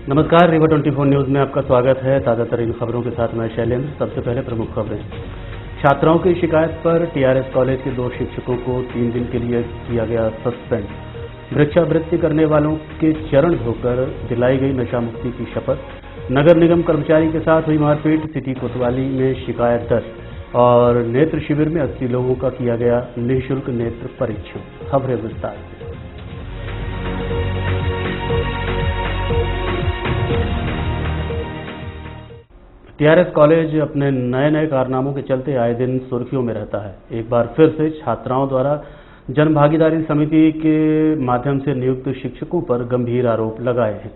नमस्कार, रीवा 24 न्यूज में आपका स्वागत है। ताज़ा तरीन खबरों के साथ मैं शैलेंद्र। सबसे पहले प्रमुख खबरें। छात्राओं की शिकायत पर टीआरएस कॉलेज के 2 शिक्षकों को 3 दिन के लिए किया गया सस्पेंड। भिक्षावृत्ति करने वालों के चरण धोकर दिलाई गई नशा मुक्ति की शपथ। नगर निगम कर्मचारी के साथ हुई मारपीट, सिटी कोतवाली में शिकायत दर्ज। और नेत्र शिविर में 80 लोगों का किया गया निःशुल्क नेत्र परीक्षण। खबरें विस्तार से। टीआरएस कॉलेज अपने नए कारनामों के चलते आए दिन सुर्खियों में रहता है। एक बार फिर से छात्राओं द्वारा जन भागीदारी समिति के माध्यम से नियुक्त शिक्षकों पर गंभीर आरोप लगाए हैं।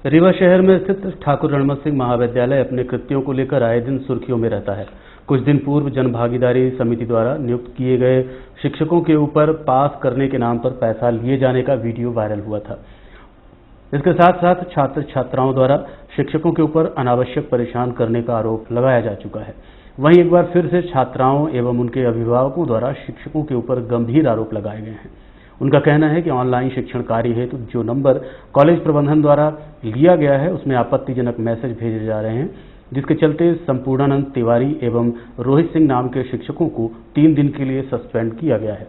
रीवा शहर में स्थित ठाकुर रणमत सिंह महाविद्यालय अपने कृत्यों को लेकर आए दिन सुर्खियों में रहता है। कुछ दिन पूर्व जन भागीदारी समिति द्वारा नियुक्त किए गए शिक्षकों के ऊपर पास करने के नाम पर पैसा लिए जाने का वीडियो वायरल हुआ था। इसके साथ साथ छात्र छात्राओं द्वारा शिक्षकों के ऊपर अनावश्यक परेशान करने का आरोप लगाया जा चुका है। वहीं एक बार फिर से छात्राओं एवं उनके अभिभावकों द्वारा शिक्षकों के ऊपर गंभीर आरोप लगाए गए हैं। उनका कहना है कि ऑनलाइन शिक्षण कार्य हेतु जो नंबर कॉलेज प्रबंधन द्वारा लिया गया है उसमें आपत्तिजनक मैसेज भेजे जा रहे हैं, जिसके चलते संपूर्णानंद तिवारी एवं रोहित सिंह नाम के शिक्षकों को 3 दिन के लिए सस्पेंड किया गया है।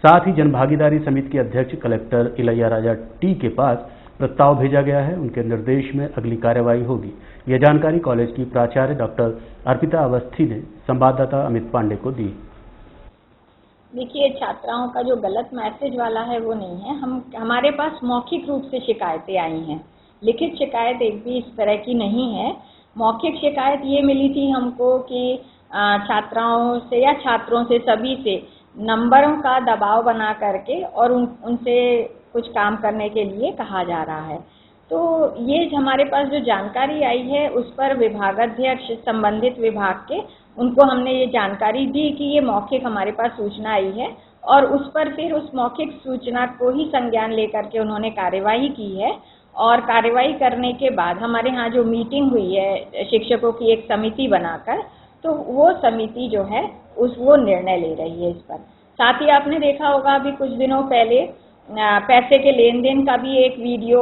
साथ ही जनभागीदारी समिति के अध्यक्ष कलेक्टर इलैया राजा टी के पास प्रस्ताव भेजा गया है। उनके निर्देश में अगली कार्यवाही होगी। यह जानकारी कॉलेज की प्राचार्य डॉक्टर अर्पिता अवस्थी ने संवाददाता अमित पांडे को दी। देखिए, छात्राओं का जो गलत मैसेज वाला है वो नहीं है। हमारे पास मौखिक रूप से शिकायतें आई हैं। लिखित शिकायत एक भी इस तरह की नहीं है। मौखिक शिकायत ये मिली थी हमको कि छात्राओं से या छात्रों से सभी से नंबरों का दबाव बना करके और उनसे कुछ काम करने के लिए कहा जा रहा है। तो ये हमारे पास जो जानकारी आई है उस पर विभागाध्यक्ष संबंधित विभाग के उनको हमने ये जानकारी दी कि ये मौखिक हमारे पास सूचना आई है और उस पर फिर उस मौखिक सूचना को ही संज्ञान लेकर के उन्होंने कार्यवाही की है। और कार्यवाही करने के बाद हमारे यहाँ जो मीटिंग हुई है शिक्षकों की एक समिति बनाकर, तो वो समिति जो है वो निर्णय ले रही है इस पर। साथ ही आपने देखा होगा अभी कुछ दिनों पहले पैसे के लेन देन का भी एक वीडियो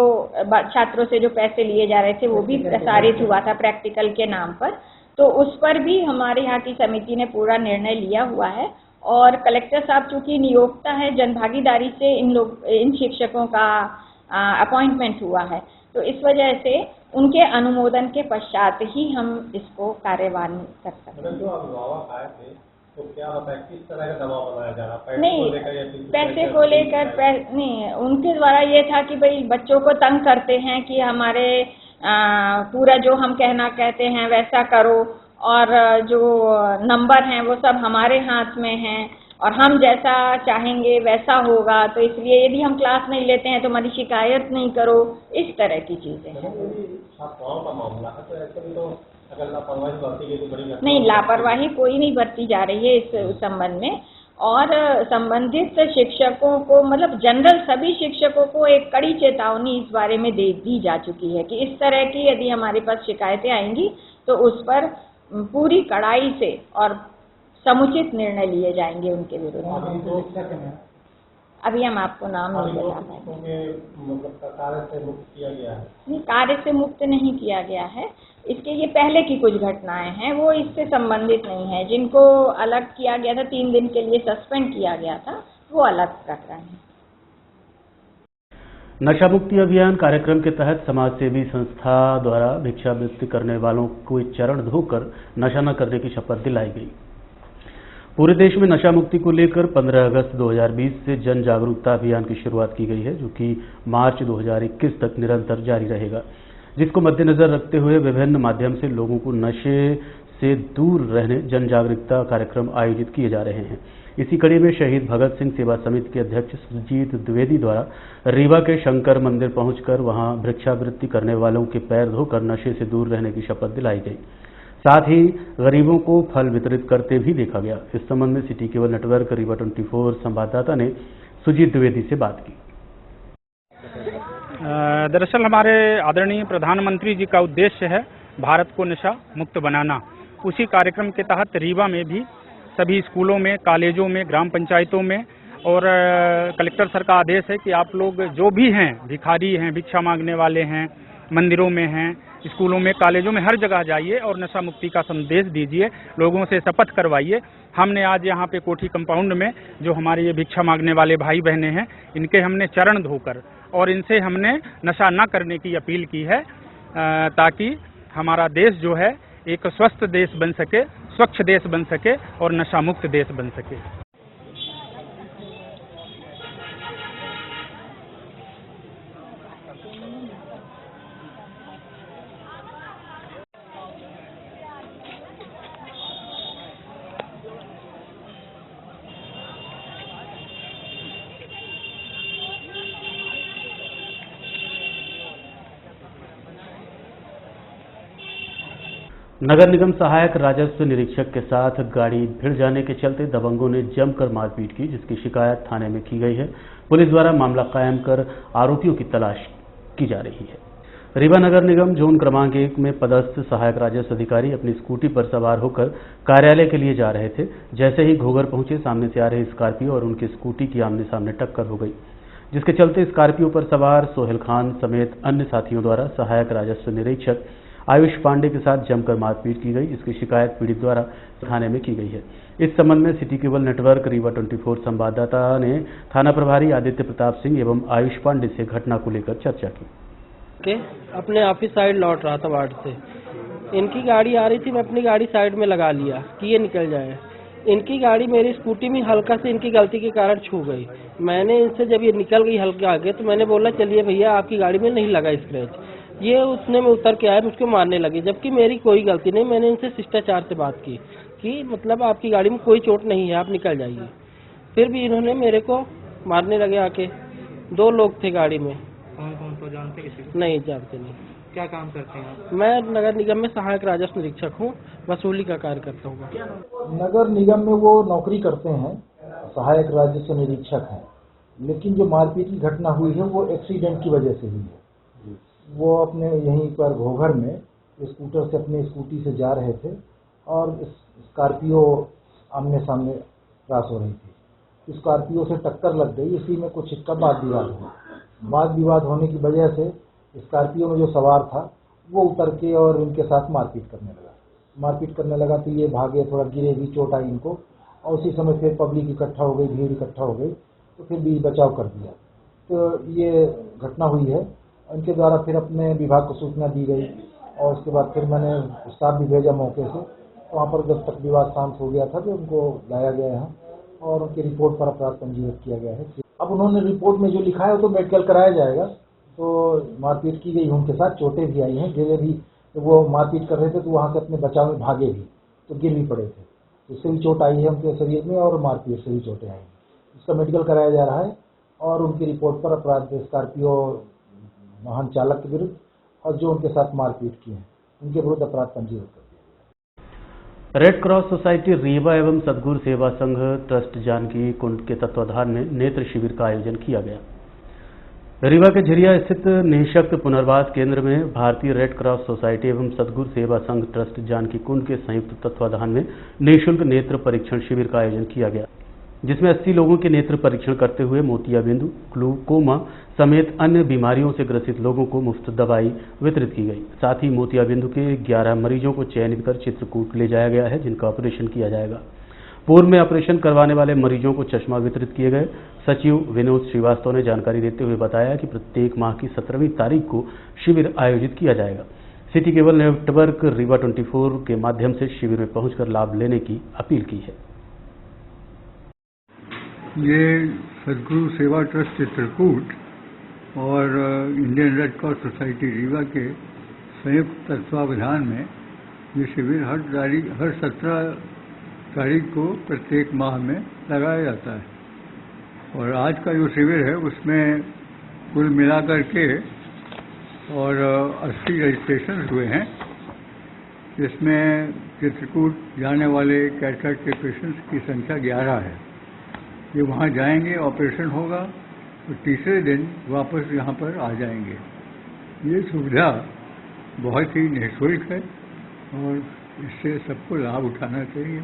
छात्रों से जो पैसे लिए जा रहे थे वो भी प्रसारित हुआ था प्रैक्टिकल के नाम पर। तो उस पर भी हमारे यहाँ की समिति ने पूरा निर्णय लिया हुआ है और कलेक्टर साहब चूँकि नियोक्ता है, जनभागीदारी से इन शिक्षकों का अपॉइंटमेंट हुआ है, तो इस वजह से उनके अनुमोदन के पश्चात ही हम इसको कार्यवाही कर सकते हैं। जो अभिभावक आए थे तो क्या होता है, किस तरह का दबाव बनाया जा रहा? नहीं, पैसे को लेकर नहीं, उनके द्वारा ये था कि भाई बच्चों को तंग करते हैं कि हमारे पूरा जो हम कहते हैं वैसा करो और जो नंबर हैं वो सब हमारे हाथ में हैं और हम जैसा चाहेंगे वैसा होगा, तो इसलिए यदि हम क्लास नहीं लेते हैं तो हमारी शिकायत नहीं करो, इस तरह की चीज़ें हैं। छात्राओं का मामला है तो ऐसे में तो अगर लापरवाही बरती गई तो बड़ी घटना। नहीं, लापरवाही कोई नहीं बरती जा रही है इस संबंध में। और संबंधित शिक्षकों को मतलब जनरल सभी शिक्षकों को एक कड़ी चेतावनी इस बारे में दी जा चुकी है कि इस तरह की यदि हमारे पास शिकायतें आएंगी तो उस पर पूरी कड़ाई से और समुचित निर्णय लिए जाएंगे उनके विरुद्ध। अभी हम आपको नाम नहीं बता पाएंगे। मतलब कार्य से मुक्त किया गया है? नहीं, कार्य से मुक्त नहीं किया गया है। इसके ये पहले की कुछ घटनाएं हैं वो इससे संबंधित नहीं है। जिनको अलग किया गया था, 3 दिन के लिए सस्पेंड किया गया था, वो अलग प्रकरण है। नशा मुक्ति अभियान कार्यक्रम के तहत समाज सेवी संस्था द्वारा भिक्षावृत्ति करने वालों को चरण धोकर नशा न करने की शपथ दिलाई गई। पूरे देश में नशा मुक्ति को लेकर 15 अगस्त 2020 से जन जागरूकता अभियान की शुरुआत की गई है, जो कि मार्च 2021 तक निरंतर जारी रहेगा, जिसको मद्देनजर रखते हुए विभिन्न माध्यम से लोगों को नशे से दूर रहने जन जागरूकता कार्यक्रम आयोजित किए जा रहे हैं। इसी कड़ी में शहीद भगत सिंह सेवा समिति के अध्यक्ष सुजीत द्विवेदी द्वारा रीवा के शंकर मंदिर पहुंचकर वहां भिक्षावृत्ति करने वालों के पैर धोकर नशे से दूर रहने की शपथ दिलाई गई। साथ ही गरीबों को फल वितरित करते भी देखा गया। इस संबंध में सिटी केबल नेटवर्क रीवा 24 संवाददाता ने सुजीत द्विवेदी से बात की। दरअसल हमारे आदरणीय प्रधानमंत्री जी का उद्देश्य है भारत को नशा मुक्त बनाना। उसी कार्यक्रम के तहत रीवा में भी सभी स्कूलों में, कॉलेजों में, ग्राम पंचायतों में और कलेक्टर सर का आदेश है कि आप लोग जो भी हैं, भिखारी हैं, भिक्षा मांगने वाले हैं मंदिरों में हैं, स्कूलों में, कॉलेजों में, हर जगह जाइए और नशा मुक्ति का संदेश दीजिए, लोगों से शपथ करवाइए। हमने आज यहाँ पे कोठी कंपाउंड में जो हमारे ये भिक्षा मांगने वाले भाई बहने हैं, इनके हमने चरण धोकर और इनसे हमने नशा न करने की अपील की है, ताकि हमारा देश जो है एक स्वस्थ देश बन सके, स्वच्छ देश बन सके और नशा मुक्त देश बन सके। नगर निगम सहायक राजस्व निरीक्षक के साथ गाड़ी भिड़ जाने के चलते दबंगों ने जमकर मारपीट की, जिसकी शिकायत थाने में की गई है। पुलिस द्वारा मामला कायम कर आरोपियों की तलाश की जा रही है। रीवा नगर निगम जोन क्रमांक 1 में पदस्थ सहायक राजस्व अधिकारी अपनी स्कूटी पर सवार होकर कार्यालय के लिए जा रहे थे। जैसे ही घोघर पहुंचे, सामने से आ रही स्कॉर्पियो और उनकी स्कूटी की आमने सामने टक्कर हो गई, जिसके चलते स्कॉर्पियो पर सवार सोहेल खान समेत अन्य साथियों द्वारा सहायक राजस्व निरीक्षक आयुष पांडे के साथ जमकर मारपीट की गई। इसकी शिकायत पीड़ित द्वारा थाने में की गई है। इस संबंध में सिटी केबल नेटवर्क रीवा 24 संवाददाता ने थाना प्रभारी आदित्य प्रताप सिंह एवं आयुष पांडे से घटना को लेकर चर्चा की। अपने ऑफिस साइड लौट रहा था वार्ड से, इनकी गाड़ी आ रही थी, मैं अपनी गाड़ी साइड में लगा लिया कि ये निकल जाए। इनकी गाड़ी मेरी स्कूटी में हल्का से इनकी गलती के कारण छू गई। मैंने इनसे जब ये निकल गई हल्के आगे, तो मैंने बोला चलिए भैया आपकी गाड़ी में नहीं लगा स्क्रैच। ये उतने में उतर के आए, मुझको मारने लगे, जबकि मेरी कोई गलती नहीं। मैंने इनसे शिष्टाचार से बात की कि मतलब आपकी गाड़ी में कोई चोट नहीं है, आप निकल जाइए। फिर भी इन्होंने मेरे को मारने लगे आके। 2 लोग थे गाड़ी में। कौन तो जानते किसी को? नहीं जानते। नहीं। क्या काम करते हैं आप? मैं नगर निगम में सहायक राजस्व निरीक्षक हूँ, वसूली का कार्य करता हूँ। नगर निगम में वो नौकरी करते हैं, सहायक राजस्व निरीक्षक हैं, लेकिन जो मारपीट की घटना हुई है वो एक्सीडेंट की वजह से हुई है। वो अपने यहीं पर घोघर में स्कूटर से अपनी स्कूटी से जा रहे थे और स्कॉर्पियो आमने सामने क्रॉस हो रही थी। स्कॉर्पियो से टक्कर लग गई, इसी में कुछ का वाद विवाद हुआ। वाद विवाद होने की वजह से स्कॉर्पियो में जो सवार था वो उतर के और इनके साथ मारपीट करने लगा। तो ये भागे, थोड़ा गिरे भी, चोट आई इनको, और उसी समय फिर पब्लिक इकट्ठा हो गई, भीड़ इकट्ठा हो गई, तो फिर भी बचाव कर दिया। तो ये घटना हुई है। उनके द्वारा फिर अपने विभाग को सूचना दी गई और उसके बाद फिर मैंने स्टाफ भी भेजा मौके से। वहाँ पर जब तक विवाद शांत हो गया था तो उनको लाया गया है और उनकी रिपोर्ट पर अपराध पंजीकृत किया गया है। अब उन्होंने रिपोर्ट में जो लिखा है वो तो मेडिकल कराया जाएगा। तो मारपीट की गई, उनके साथ चोटें भी आई हैं, गिरे भी। तो वो मारपीट कर रहे थे तो वहाँ से अपने बचाव में भागे भी, तो गिर भी पड़े थे, उससे भी चोट आई है उनके शरीर में और मारपीट से भी चोटें आई हैं। उसका मेडिकल कराया जा रहा है और उनकी रिपोर्ट पर अपराध स्कॉर्पियो वाहन चालक के विरुद्ध और जो उनके साथ मारपीट की है उनके विरुद्ध अपराध पंजीकृत कर दिया। रेड क्रॉस सोसाइटी रीवा एवं सद्गुरु सेवा संघ ट्रस्ट जानकी कुंड के तत्वाधान में नेत्र शिविर का आयोजन किया गया। रीवा के झिरिया स्थित निःशक्त पुनर्वास केंद्र में भारतीय रेड क्रॉस सोसाइटी एवं सद्गुरु सेवा संघ ट्रस्ट जानकी कुंड के संयुक्त तत्वाधान में निःशुल्क नेत्र परीक्षण शिविर का आयोजन किया गया, जिसमें 80 लोगों के नेत्र परीक्षण करते हुए मोतियाबिंदु, ग्लूकोमा समेत अन्य बीमारियों से ग्रसित लोगों को मुफ्त दवाई वितरित की गई। साथ ही मोतियाबिंदु के 11 मरीजों को चयनित कर चित्रकूट ले जाया गया है, जिनका ऑपरेशन किया जाएगा। पूर्व में ऑपरेशन करवाने वाले मरीजों को चश्मा वितरित किए गए। सचिव विनोद श्रीवास्तव ने जानकारी देते हुए बताया कि प्रत्येक माह की 17वीं तारीख को शिविर आयोजित किया जाएगा। सिटी केबल नेटवर्क रीवा 24 के माध्यम से शिविर में पहुंचकर लाभ लेने की अपील की है। ये सद्गुरु सेवा ट्रस्ट चित्रकूट और Indian red cross society Rewa के संयुक्त तत्वावधान में ये शिविर हर 17 तारीख को प्रत्येक माह में लगाया जाता है। और आज का जो शिविर है उसमें कुल मिलाकर के और 80 रजिस्ट्रेशन हुए हैं, जिसमें चित्रकूट जाने वाले कैटरेक्ट के पेशेंट्स की संख्या 11 है। ये वहाँ जाएंगे, ऑपरेशन होगा और तीसरे दिन वापस यहाँ पर आ जाएंगे। ये सुविधा बहुत ही निःशुल्क है और इससे सबको लाभ उठाना चाहिए।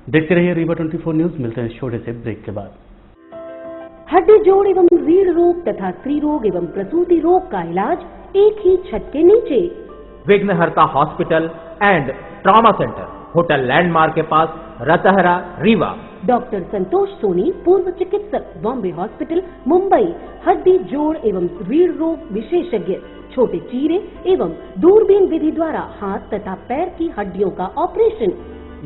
देखते रहिए रीवा 24 न्यूज। मिलते हैं छोटे से ब्रेक के बाद। हड्डी जोड़ एवं रीढ़ रोग तथा स्त्री रोग एवं प्रसूति रोग का इलाज एक ही छत के नीचे। विघ्नहर्ता hospital and trauma centre, hotel landmark के पास, रतहरा, रीवा। डॉक्टर संतोष सोनी, पूर्व चिकित्सक, बॉम्बे हॉस्पिटल, मुंबई। हड्डी जोड़ एवं रीढ़ रोग विशेषज्ञ, छोटे चीरे एवं दूरबीन विधि द्वारा हाथ तथा पैर की हड्डियों का ऑपरेशन।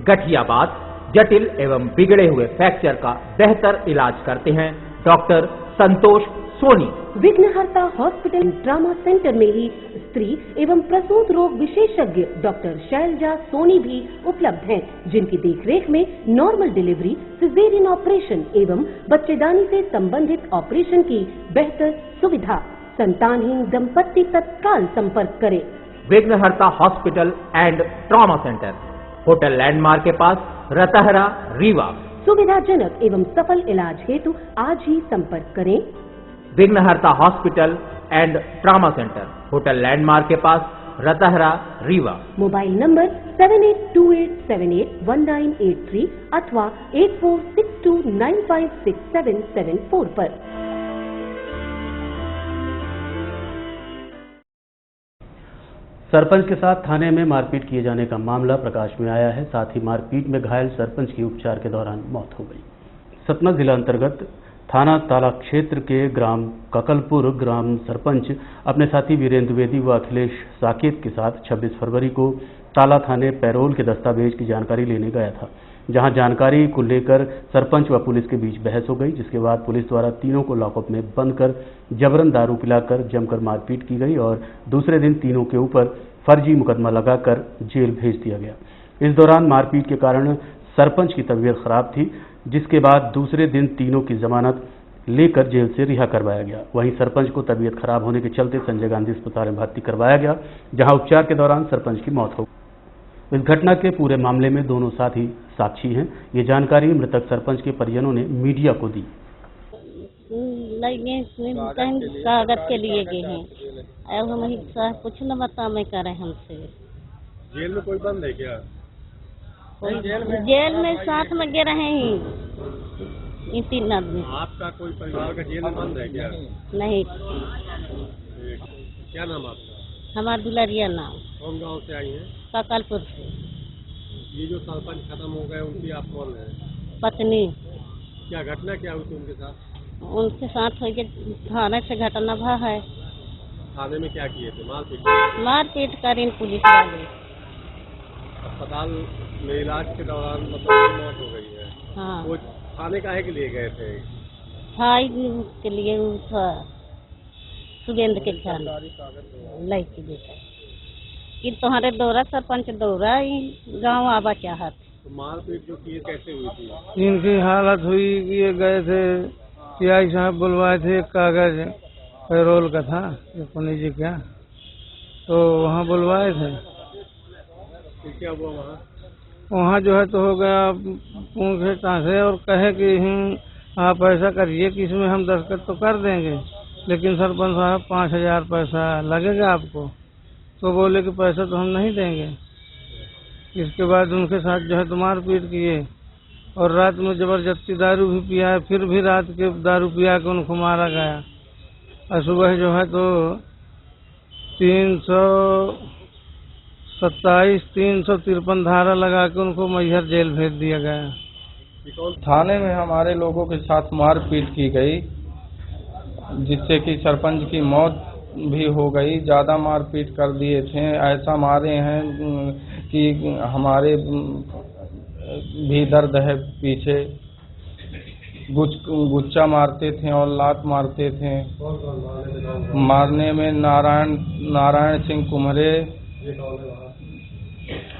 गठियाबात, जटिल एवं बिगड़े हुए फ्रैक्चर का बेहतर इलाज करते हैं डॉक्टर संतोष सोनी। विघ्नहर्ता हॉस्पिटल ट्रॉमा सेंटर में ही स्त्री एवं प्रसूत रोग विशेषज्ञ डॉक्टर शैलजा सोनी भी उपलब्ध हैं, जिनकी देखरेख में नॉर्मल डिलीवरी, सिजेरियन ऑपरेशन एवं बच्चेदानी से संबंधित ऑपरेशन की बेहतर सुविधा। संतानहीन दंपत्ति तत्काल संपर्क करें। विघ्नहर्ता hospital and trauma centre, hotel landmark के पास, रतहरा, रीवा। सुविधाजनक एवं सफल इलाज हेतु आज ही संपर्क करें। विघ्नहर्ता hospital and trauma centre, hotel landmark के पास, रतहरा, रीवा। मोबाइल नंबर 7828781983 अथवा 8462956774 पर। सरपंच के साथ थाने में मारपीट किए जाने का मामला प्रकाश में आया है। साथ ही मारपीट में घायल सरपंच की उपचार के दौरान मौत हो गई। सतना जिला अंतर्गत थाना ताला क्षेत्र के ग्राम ककलपुर ग्राम सरपंच अपने साथी वीरेंद्र द्विवेदी व अखिलेश साकेत के साथ 26 फरवरी को ताला थाने पैरोल के दस्तावेज की जानकारी लेने गया था, जहां जानकारी को लेकर सरपंच व पुलिस के बीच बहस हो गई, जिसके बाद पुलिस द्वारा तीनों को लॉकअप में बंद कर जबरन दारू पिलाकर जमकर मारपीट की गई और दूसरे दिन तीनों के ऊपर फर्जी मुकदमा लगाकर जेल भेज दिया गया। इस दौरान मारपीट के कारण सरपंच की तबीयत खराब थी, जिसके बाद दूसरे दिन तीनों की जमानत लेकर जेल से रिहा करवाया गया। वहीं सरपंच को तबीयत खराब होने के चलते संजय गांधी अस्पताल में भर्ती करवाया गया, जहां उपचार के दौरान सरपंच की मौत हो गई। इस घटना के पूरे मामले में दोनों साथी साक्षी हैं। ये जानकारी मृतक सरपंच के परिजनों ने मीडिया को दी। कागज के लिए गए हैं, कुछ न बता मैं करे हमसे। जेल में कोई बंद है क्या? जेल में साथ में गे रहे हैं ये 3 आदमी। आपका कोई परिवार का जेल में बंद है क्या? नहीं। क्या नाम आपका? हमारा दुलारिया नाम। कौन गांव से आई हैं? ककलपुर से। ये जो सरपंच खत्म हो गए उनकी आप कौन है? पत्नी। क्या घटना क्या हुई थी उनके साथ? उनके साथ हो गया थाने से घटना भा है। थाने में क्या किए थे? मारपीट करी पुलिस वाले। अस्पताल में इलाज के दौरान मतलब मौत हो गई है। हाँ। वो थाने काहे के लिए गए थे? भाई के लिए सुगेंद्र के घर लड़की बेटा कि तुम्हारे दौरा सरपंच दौरा गांव आवा चाहत। तो मारपीट जो की कैसे हुई थी? इनकी हालत हुई कि ये गए थे पीआई साहब बुलवाए थे, एक कागज पैरोल का था पुनी जी क्या, तो वहाँ बुलवाए थे। तो क्या हुआ वहाँ जो है तो हो गया पूछे से और कहे कि आप ऐसा करिए कि इसमें हम दस्तखत तो कर देंगे, लेकिन सरपंच साहब 5000 पैसा लगेगा आपको। तो बोले कि पैसा तो हम नहीं देंगे। इसके बाद उनके साथ जो है तो मारपीट किए और रात में जबरदस्ती दारू भी पिया, फिर भी रात के दारू पिया के उनको मारा गया। और सुबह जो है तो 353 धारा लगा के उनको मैहर जेल भेज दिया गया। थाने में हमारे लोगों के साथ मारपीट की गई, जिससे कि सरपंच की मौत भी हो गई। ज़्यादा मारपीट कर दिए थे, ऐसा मारे हैं कि हमारे भी दर्द है पीछे। गुच्चा मारते थे और लात मारते थे। मारने में नारायण सिंह कुम्हरे,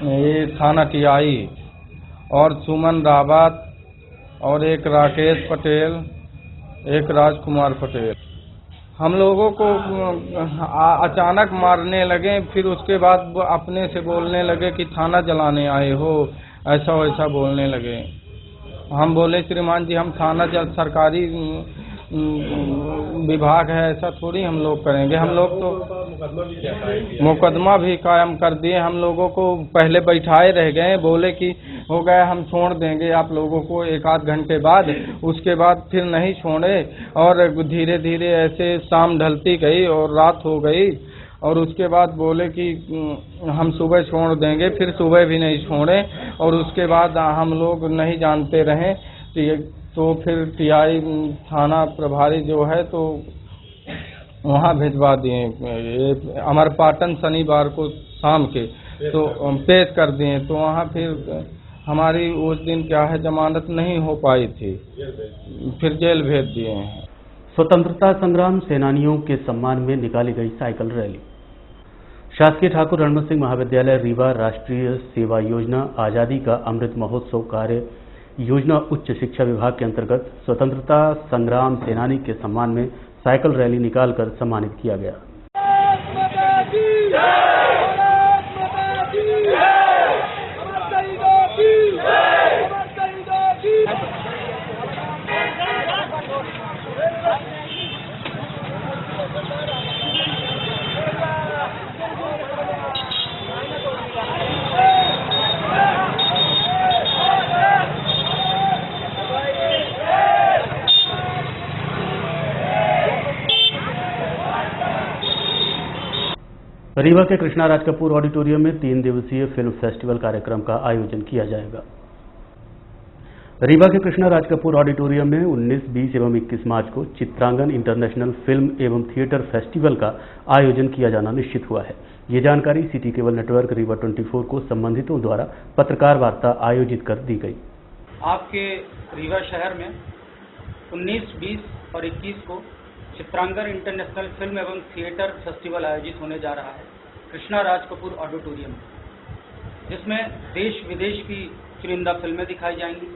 ये थाना टीआई, और सुमन रावत, और एक राकेश पटेल, एक राजकुमार पटेल। हम लोगों को अचानक मारने लगे, फिर उसके बाद वो अपने से बोलने लगे कि थाना जलाने आए हो, ऐसा वैसा बोलने लगे। हम बोले श्रीमान जी हम थाना सरकारी विभाग है, ऐसा थोड़ी हम लोग करेंगे। हम लोग तो मुकदमा भी कायम कर दिए। हम लोगों को पहले बैठाए रह गए, बोले कि हो गया हम छोड़ देंगे आप लोगों को 1-8 घंटे बाद, उसके बाद फिर नहीं छोड़े और धीरे धीरे ऐसे शाम ढलती गई और रात हो गई और उसके बाद बोले कि हम सुबह छोड़ देंगे, फिर सुबह भी नहीं छोड़े और उसके बाद हम लोग नहीं जानते रहे तो फिर टीआई थाना प्रभारी जो है तो वहाँ भिजवा दिए। अमरपाटन शनिवार को शाम के तो पेश कर दिए, तो वहाँ फिर हमारी उस दिन क्या है जमानत नहीं हो पाई थी, फिर जेल भेज दिए हैं। स्वतंत्रता संग्राम सेनानियों के सम्मान में निकाली गई साइकिल रैली। शासकीय ठाकुर रणमत सिंह महाविद्यालय रीवा राष्ट्रीय सेवा योजना आज़ादी का अमृत महोत्सव कार्य योजना उच्च शिक्षा विभाग के अंतर्गत स्वतंत्रता संग्राम सेनानी के सम्मान में साइकिल रैली निकालकर सम्मानित किया गया। रीवा के कृष्णा राज कपूर ऑडिटोरियम में 3 दिवसीय फिल्म फेस्टिवल कार्यक्रम का आयोजन किया जाएगा। रीवा के कृष्णा राज कपूर ऑडिटोरियम में 19, 20 एवं 21 मार्च को चित्रांगन इंटरनेशनल फिल्म एवं थिएटर फेस्टिवल का आयोजन किया जाना निश्चित हुआ है। ये जानकारी सिटी केबल नेटवर्क रीवा 24 को संबंधितों द्वारा पत्रकार वार्ता आयोजित कर दी गई। आपके रीवा शहर में 19, 20 और 21 को चित्रांगन इंटरनेशनल फिल्म एवं थिएटर फेस्टिवल आयोजित होने जा रहा है कृष्णा राज कपूर ऑडिटोरियम, जिसमें देश विदेश की चुनिंदा फिल्में दिखाई जाएंगी।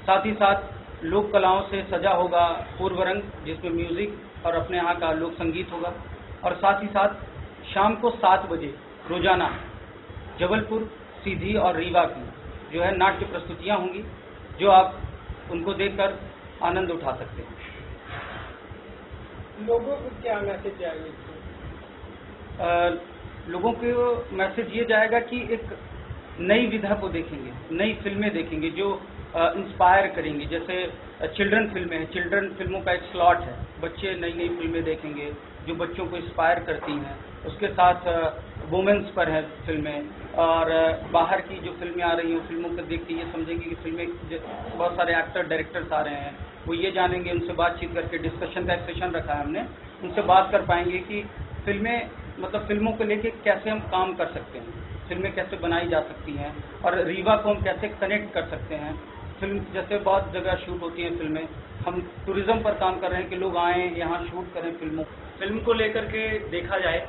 साथ ही साथ लोक कलाओं से सजा होगा पूर्व रंग, जिसमें म्यूजिक और अपने यहाँ का लोक संगीत होगा। और साथ ही साथ शाम को 7 बजे रोजाना जबलपुर, सीधी और रीवा की जो है नाट्य प्रस्तुतियाँ होंगी, जो आप उनको देखकर आनंद उठा सकते हैं। लोगों को क्या मैसेज जाएगा? लोगों को मैसेज ये जाएगा कि एक नई विधा को देखेंगे, नई फिल्में देखेंगे जो इंस्पायर करेंगी। जैसे चिल्ड्रन फिल्में हैं, चिल्ड्रन फिल्मों का एक स्लॉट है, बच्चे नई नई फिल्में देखेंगे जो बच्चों को इंस्पायर करती हैं। उसके साथ वुमेन्स पर है फिल्में, और बाहर की जो फिल्में आ रही हैं फिल्मों को देख के ये समझेंगे कि फिल्में बहुत सारे एक्टर डायरेक्टर्स आ रहे हैं, वो ये जानेंगे, उनसे बातचीत करके डिस्कशन का एक सेशन रखा है हमने, उनसे बात कर पाएंगे कि फिल्में मतलब फिल्मों को लेके कैसे हम काम कर सकते हैं, फिल्में कैसे बनाई जा सकती हैं और रीवा को हम कैसे कनेक्ट कर सकते हैं। फिल्म जैसे बहुत जगह शूट होती हैं फिल्में, हम टूरिज्म पर काम कर रहे हैं कि लोग आएँ यहाँ शूट करें फिल्मों। फिल्म को लेकर के देखा जाए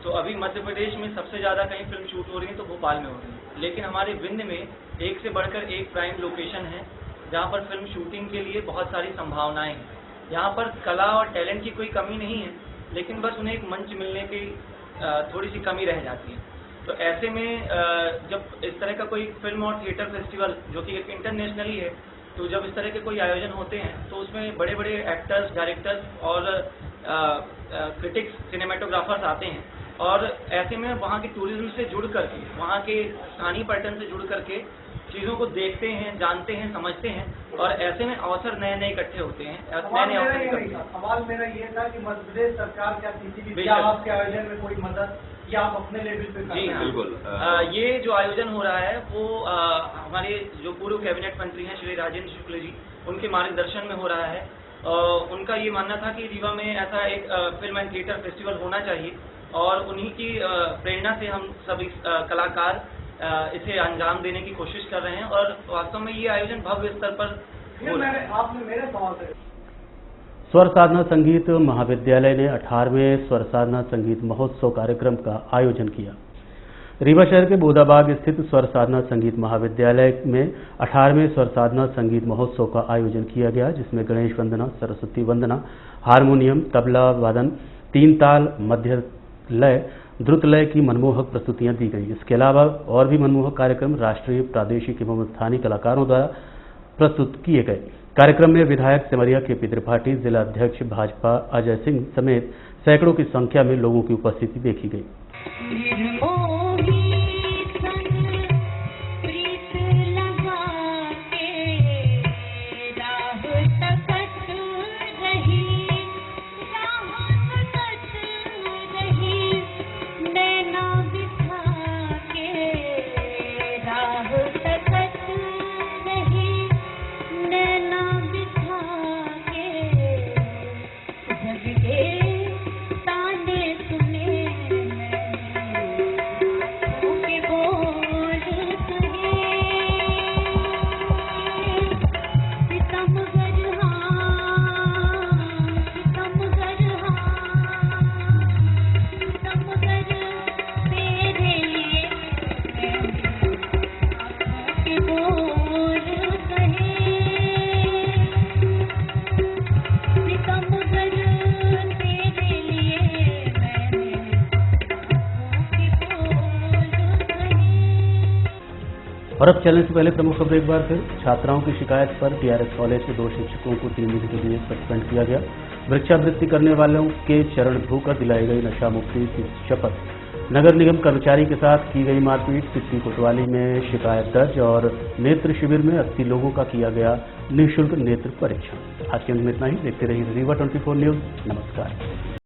तो अभी मध्य प्रदेश में सबसे ज़्यादा कहीं फिल्म शूट हो रही है तो भोपाल में हो रही है, लेकिन हमारे विंध्य में एक से बढ़कर एक प्राइम लोकेशन है जहाँ पर फिल्म शूटिंग के लिए बहुत सारी संभावनाएं हैं। यहाँ पर कला और टैलेंट की कोई कमी नहीं है, लेकिन बस उन्हें एक मंच मिलने की थोड़ी सी कमी रह जाती है। तो ऐसे में जब इस तरह का कोई फिल्म और थिएटर फेस्टिवल जो कि एक इंटरनेशनली है, तो जब इस तरह के कोई आयोजन होते हैं तो उसमें बड़े बड़े एक्टर्स, डायरेक्टर्स और क्रिटिक्स, सिनेमेटोग्राफर्स आते हैं, और ऐसे में वहाँ के टूरिज्म से जुड़ करके, वहाँ के स्थानीय पर्यटन से जुड़ करके चीज़ों को देखते हैं, जानते हैं, समझते हैं, और ऐसे में अवसर नए नए इकट्ठे होते हैं, नए नए अवसर इकट्ठे। सवाल मेरा ये था कि मध्य प्रदेश सरकार क्या किसी भी आपके आयोजन में कोई मदद या आप अपने लेवल पे? जी हाँ, बिल्कुल। ये जो आयोजन हो रहा है वो हमारे जो पूर्व कैबिनेट मंत्री हैं श्री राजेंद्र शुक्ल जी, उनके मार्गदर्शन में हो रहा है। उनका ये मानना था कि रीवा में ऐसा एक फिल्म एंड थिएटर फेस्टिवल होना चाहिए, और उन्हीं की प्रेरणा से हम सभी कलाकार इसे अंजाम देने की कोशिश कर रहे हैं, और वास्तव में ये आयोजन भव्य स्तर पर हो रहा है। आपने मेरे सवाल से स्वर साधना संगीत महाविद्यालय ने 18वें स्वर साधना संगीत महोत्सव कार्यक्रम का आयोजन किया। रीवा शहर के बोदाबाग स्थित स्वर साधना संगीत महाविद्यालय में 18वें स्वर साधना संगीत महोत्सव का आयोजन किया गया, जिसमें गणेश वंदना, सरस्वती वंदना, हारमोनियम, तबला वादन, 3 ताल, मध्य लय, द्रुत लय की मनमोहक प्रस्तुतियां दी गई। इसके अलावा और भी मनमोहक कार्यक्रम राष्ट्रीय, प्रादेशिक एवं स्थानीय कलाकारों द्वारा प्रस्तुत किए गए। कार्यक्रम में विधायक सिमरिया के त्रिपाठी, जिला अध्यक्ष भाजपा अजय सिंह समेत सैकड़ों की संख्या में लोगों की उपस्थिति देखी गई। और अब चलने से पहले प्रमुख खबर एक बार फिर। छात्राओं की शिकायत पर टीआरएस कॉलेज के 2 शिक्षकों को 3 दिन के लिए सस्पेंड किया गया। वृक्षावृत्ति करने वालों के चरण छूकर दिलाई गई नशा मुक्ति की शपथ। नगर निगम कर्मचारी के साथ की गई मारपीट। सिटी कोतवाली में शिकायत दर्ज और नेत्र शिविर में 80 लोगों का किया गया निःशुल्क नेत्र परीक्षण। आज के अंक में इतना ही। देखते रहिए रीवा 24 न्यूज। नमस्कार।